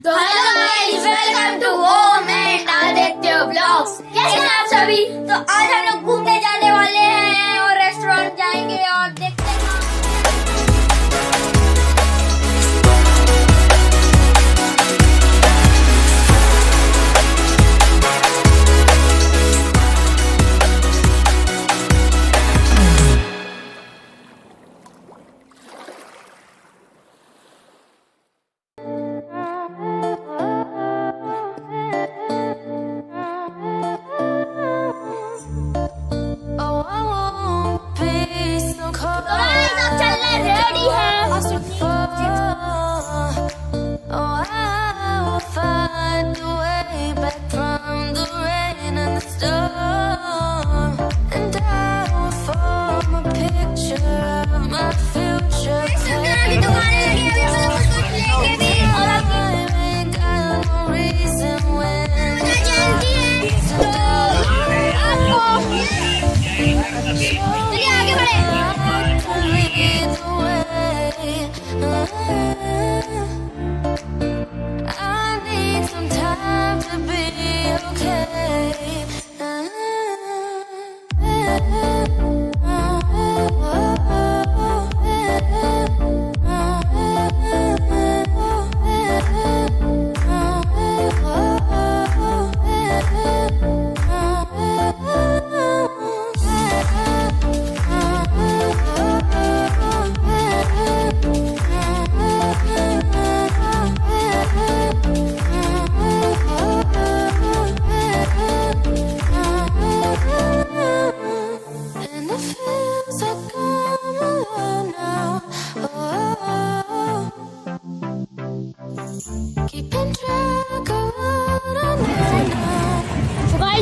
तो hello guys, welcome to Om and Aditya vlogs. कैसे हैं आप सभी? तो आज हम लोग घूमने जाने वाले हैं और रेस्टोरेंट जाएंगे और देखते हैं।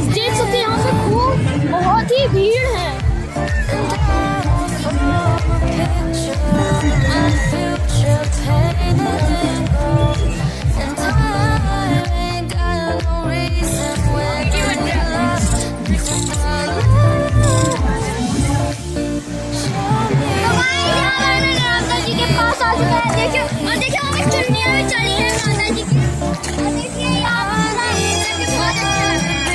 देख सकते हैं यहाँ पे खूब बहुत ही भीड़ है। माता जी के पास आ चुका है। देखिए और देखिए वहाँ पे चुन्नियाँ भी चली है माता जी की। देखिए यहाँ पे बहुत अच्छा लग रहा है।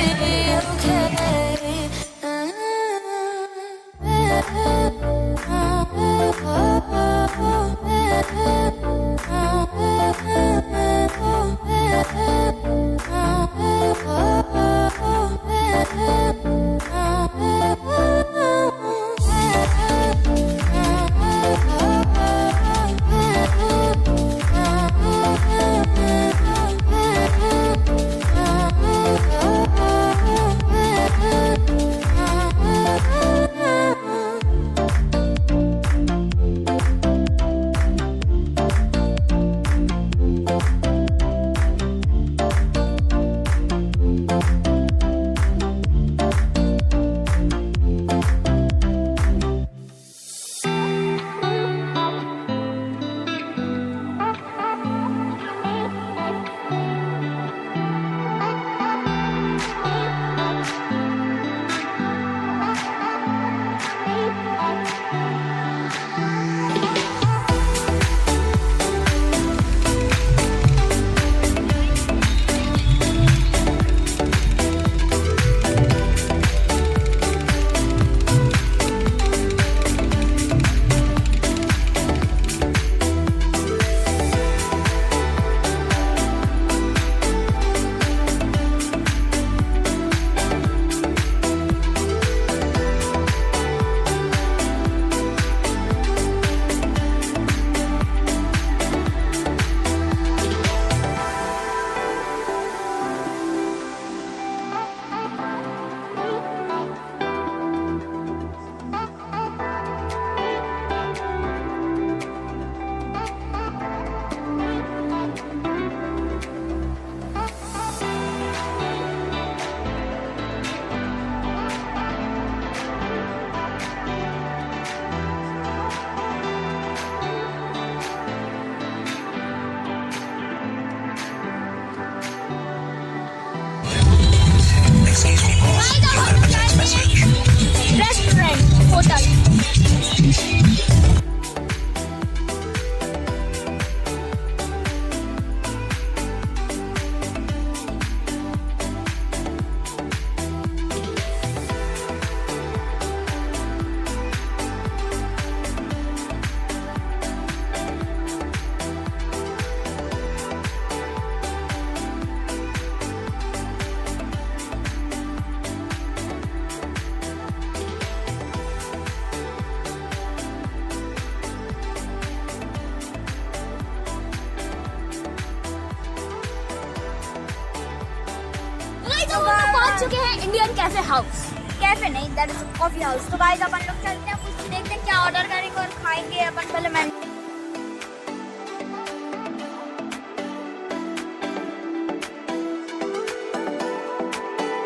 तो हम पहुंच चुके हैं इंडियन कैफे हाउस. कैफे नहीं, दैट इज कॉफी हाउस. तो गाइस अपन लोग चलते हैं, कुछ देखते हैं क्या ऑर्डर करेंगे और खाएंगे अपन. पहले मैं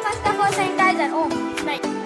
first of all sanitiser. Oh right.